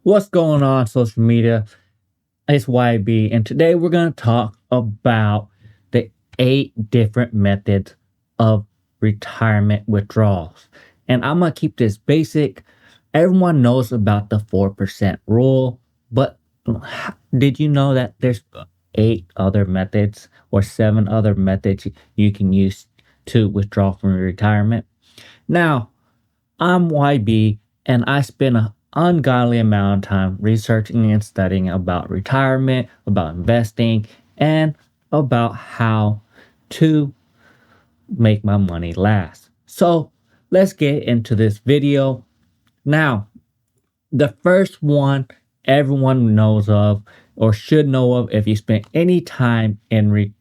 What's going on social media? It's YB, and today we're going to talk about the 8 different methods of retirement withdrawals. And I'm going to keep this basic. Everyone knows about the 4% rule, but did you know that there's 8 other methods or 7 other methods you can use to withdraw from retirement? Now, I'm YB, and I spend an ungodly amount of time researching and studying about retirement, about investing, and about how to make my money last. So let's get into this video. Now, the first one everyone knows of or should know of if you spend any time in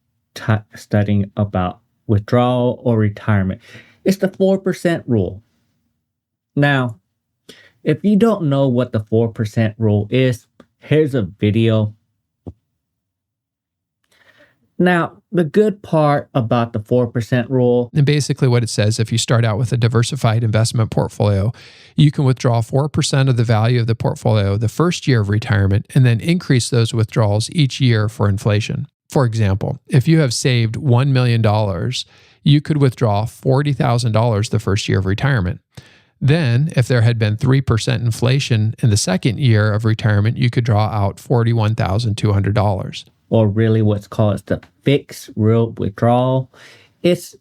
studying about withdrawal or retirement, it's the 4% rule. Now, if you don't know what the 4% rule is, here's a video. Now, the good part about the 4% rule. And basically what it says, if you start out with a diversified investment portfolio, you can withdraw 4% of the value of the portfolio the first year of retirement and then increase those withdrawals each year for inflation. For example, if you have saved $1 million, you could withdraw $40,000 the first year of retirement. Then, if there had been 3% inflation in the second year of retirement, you could draw out $41,200. Or really what's called the fixed real withdrawal. It's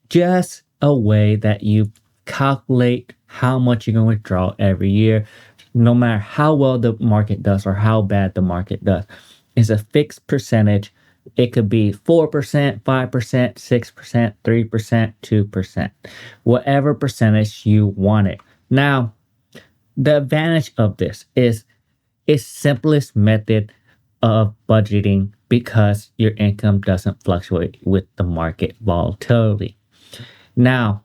just a way that you calculate how much you're going to withdraw every year, no matter how well the market does or how bad the market does. It's a fixed percentage. It could be 4%, 5%, 6%, 3%, 2%, whatever percentage you want it. Now, the advantage of this is its simplest method of budgeting because your income doesn't fluctuate with the market volatility. Now,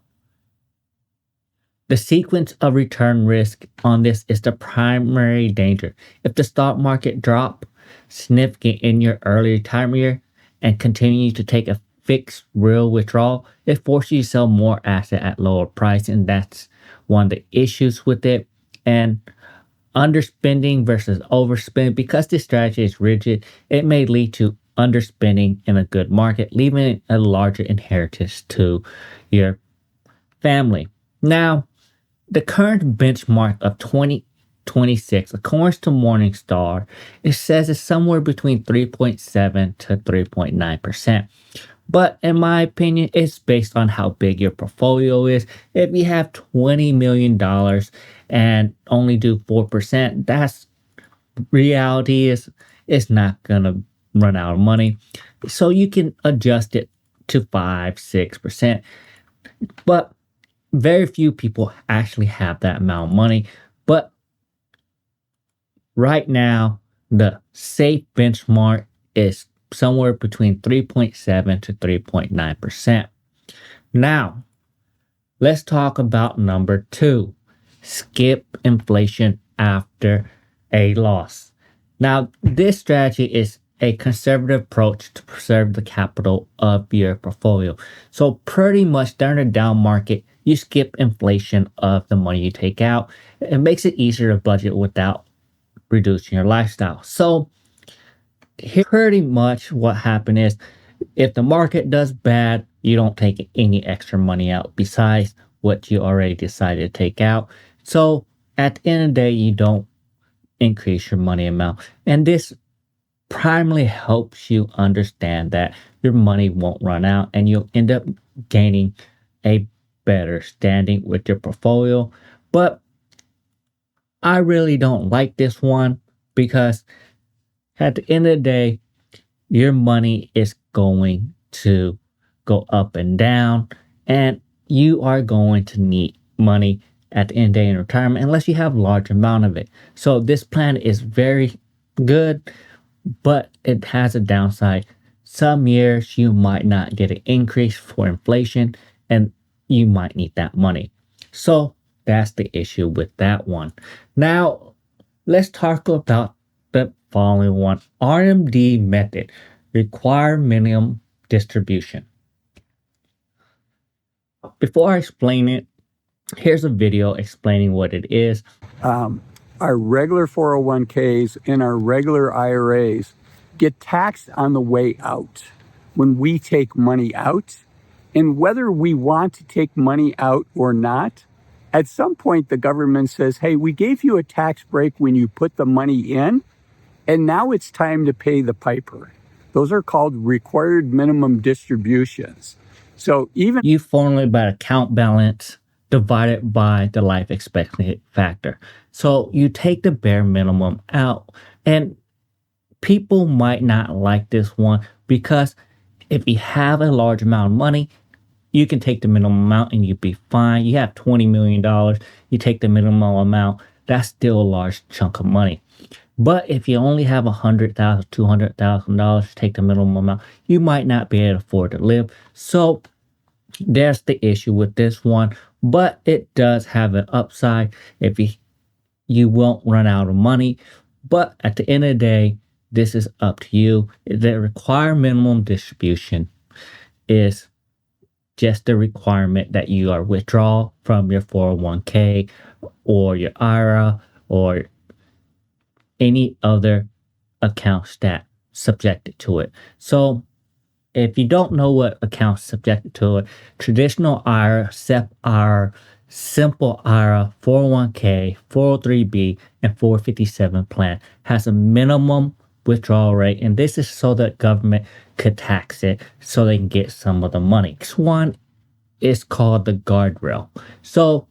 the sequence of return risk on this is the primary danger. If the stock market drop significant in your early retirement year and continue to take a fixed real withdrawal, it forces you to sell more asset at lower price, and that's one of the issues with it. And underspending versus overspending, because this strategy is rigid, it may lead to underspending in a good market, leaving a larger inheritance to your family. Now, the current benchmark of 2026, according to Morningstar, it says it's somewhere between 3.7 to 3.9%. But in my opinion, it's based on how big your portfolio is. If you have $20 million and only do 4%, that's reality is it's not gonna run out of money. So you can adjust it to 5-6%. But very few people actually have that amount of money. But right now, the safe benchmark is somewhere between 3.7 to 3.9%. Now, let's talk about number 2. Skip inflation after a loss. Now, this strategy is a conservative approach to preserve the capital of your portfolio. So pretty much during a down market, you skip inflation of the money you take out. It makes it easier to budget without reducing your lifestyle. So here pretty much what happened is if the market does bad, you don't take any extra money out besides what you already decided to take out. So at the end of the day, you don't increase your money amount. And this primarily helps you understand that your money won't run out and you'll end up gaining a better standing with your portfolio. But I really don't like this one because at the end of the day, your money is going to go up and down, and you are going to need money at the end of the day in retirement unless you have a large amount of it. So this plan is very good, but it has a downside. Some years you might not get an increase for inflation and you might need that money. So that's the issue with that one. Now, let's talk about the following one. RMD method, require minimum distribution. Before I explain it, here's a video explaining what it is. our regular 401ks and our regular IRAs get taxed on the way out when we take money out. And whether we want to take money out or not, at some point the government says, hey, we gave you a tax break when you put the money in, and now it's time to pay the piper. Those are called required minimum distributions. So even you formulate by account balance divided by the life expectancy factor. So you take the bare minimum out, and people might not like this one because if you have a large amount of money, you can take the minimum amount and you'd be fine. You have $20 million, you take the minimum amount, that's still a large chunk of money. But if you only have $100,000, $200,000 to take the minimum amount, you might not be able to afford to live. So there's the issue with this one, but it does have an upside if you won't run out of money. But at the end of the day, this is up to you. The required minimum distribution is just the requirement that you are withdraw from your 401k or your IRA or any other accounts that subjected to it. So if you don't know what accounts subjected to it, traditional IRA, SEP IRA, simple IRA, 401k, 403b, and 457 plan has a minimum withdrawal rate, and this is so that government could tax it so they can get some of the money. Next one is called the guardrail. So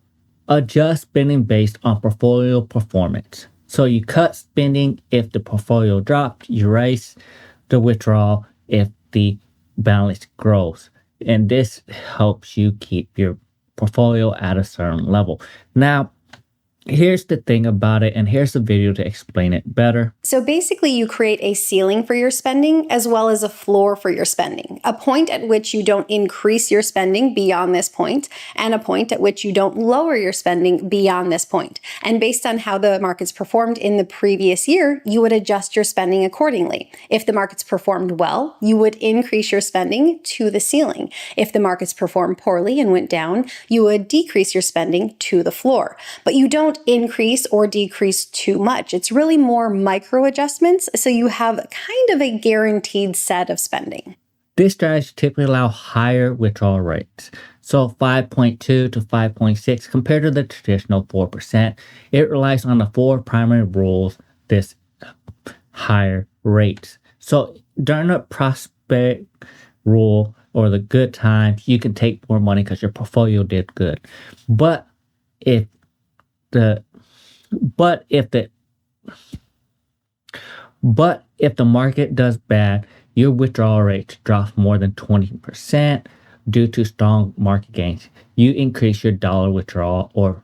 adjust spending based on portfolio performance. So you cut spending if the portfolio dropped, you raise the withdrawal if the balance grows. And this helps you keep your portfolio at a certain level. Now, here's the thing about it, and here's a video to explain it better. So basically, you create a ceiling for your spending as well as a floor for your spending, a point at which you don't increase your spending beyond this point, and a point at which you don't lower your spending beyond this point. And based on how the markets performed in the previous year, you would adjust your spending accordingly. If the markets performed well, you would increase your spending to the ceiling. If the markets performed poorly and went down, you would decrease your spending to the floor. But you don't increase or decrease too much. It's really more micro adjustments, so you have kind of a guaranteed set of spending. This strategy typically allows higher withdrawal rates. So 5.2 to 5.6 compared to the traditional 4%. It relies on the four primary rules, this higher rates. So during the prospect rule or the good times, you can take more money because your portfolio did good. But if the market does bad, your withdrawal rate drops more than 20% due to strong market gains. You increase your dollar withdrawal or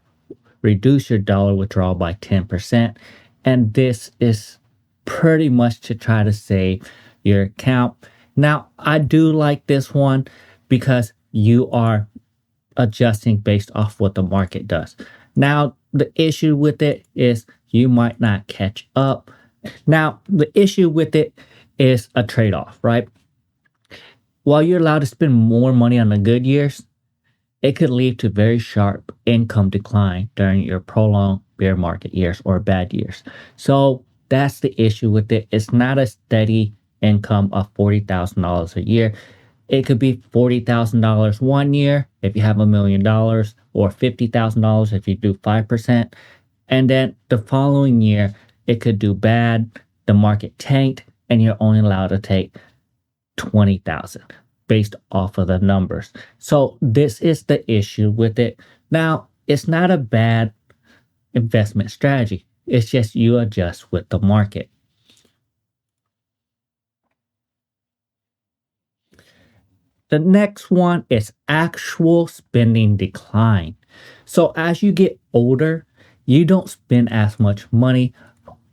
reduce your dollar withdrawal by 10%. And this is pretty much to try to save your account. Now, I do like this one because you are adjusting based off what the market does. Now, the issue with it is you might not catch up. Now, the issue with it is a trade-off, right? While you're allowed to spend more money on the good years, it could lead to very sharp income decline during your prolonged bear market years or bad years. So that's the issue with it. It's not a steady income of $40,000 a year. It could be $40,000 one year if you have $1 million, or $50,000 if you do 5%. And then the following year, it could do bad, the market tanked, and you're only allowed to take $20,000 based off of the numbers. So this is the issue with it. Now, it's not a bad investment strategy. It's just you adjust with the market. The next one is actual spending decline. So as you get older, you don't spend as much money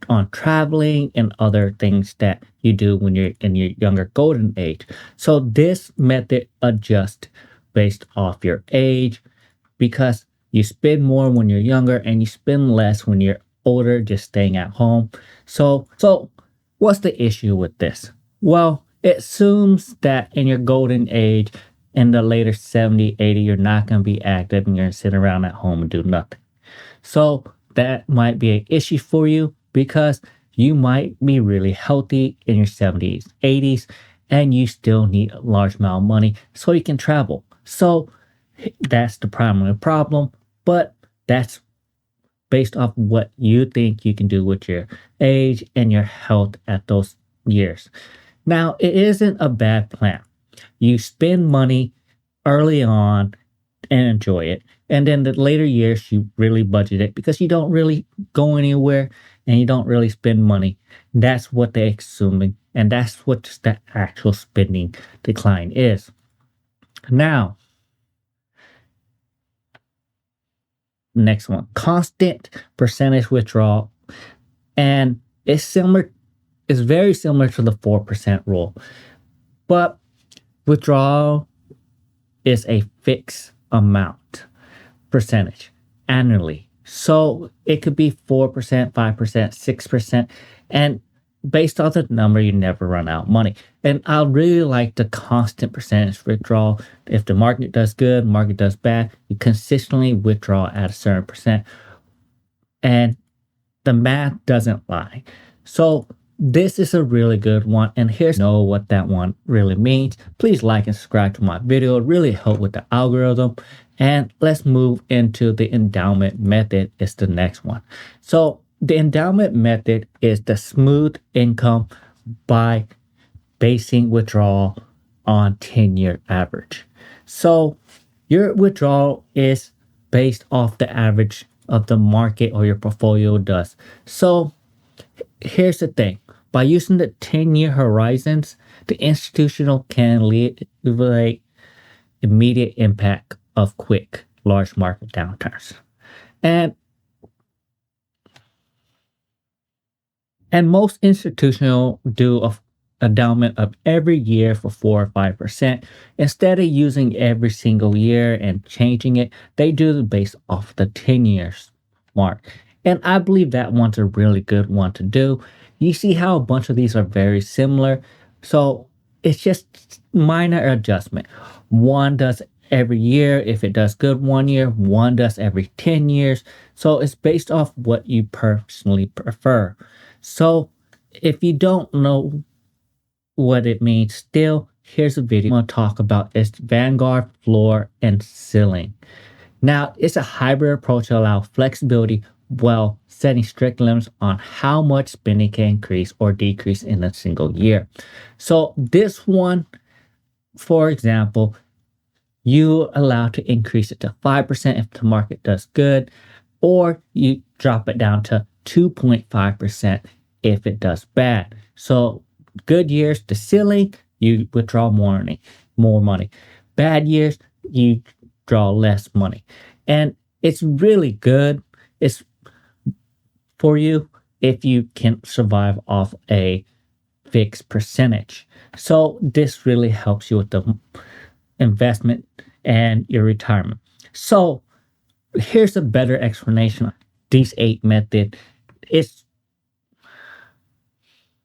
on traveling and other things that you do when you're in your younger golden age. So this method adjusts based off your age because you spend more when you're younger and you spend less when you're older, just staying at home. So what's the issue with this? Well, it assumes that in your golden age, in the later 70, 80, you're not going to be active and you're going to sit around at home and do nothing. So that might be an issue for you because you might be really healthy in your 70s, 80s, and you still need a large amount of money so you can travel. So that's the primary problem, but that's based off what you think you can do with your age and your health at those years. Now, it isn't a bad plan. You spend money early on and enjoy it. And then the later years, you really budget it because you don't really go anywhere and you don't really spend money. That's what they're assuming. And that's what the actual spending decline is. Now, next one, constant percentage withdrawal. And it's very similar to the 4% rule. But withdrawal is a fixed amount percentage annually. So it could be 4%, 5%, 6%. And based on the number, you never run out of money. And I really like the constant percentage withdrawal. If the market does good, market does bad, you consistently withdraw at a certain percent. And the math doesn't lie. So this is a really good one. And here's know what that one really means. Please like and subscribe to my video. It really helps with the algorithm. And let's move into the endowment method. It's the next one. So the endowment method is the smooth income by basing withdrawal on 10-year average. So your withdrawal is based off the average of the market or your portfolio does. So here's the thing. By using the 10-year horizons, the institutional can alleviate immediate impact of quick, large market downturns. And most institutional do a endowment of every year for 4 or 5%. Instead of using every single year and changing it, they do it based off the 10 years mark. And I believe that one's a really good one to do. You see how a bunch of these are very similar. So it's just minor adjustment. One does every year. If it does good 1 year, one does every 10 years. So it's based off what you personally prefer. So if you don't know what it means still, here's a video I'm going to talk about. It's Vanguard floor and ceiling. Now, it's a hybrid approach to allow flexibility while setting strict limits on how much spending can increase or decrease in a single year. So this one, for example, you allow to increase it to 5% if the market does good, or you drop it down to 2.5% if it does bad. So good years, the ceiling, you withdraw more money. Bad years, you draw less money. And it's really good. It's for you if you can survive off a fixed percentage. So this really helps you with the investment and your retirement. So here's a better explanation. These 8 methods. It's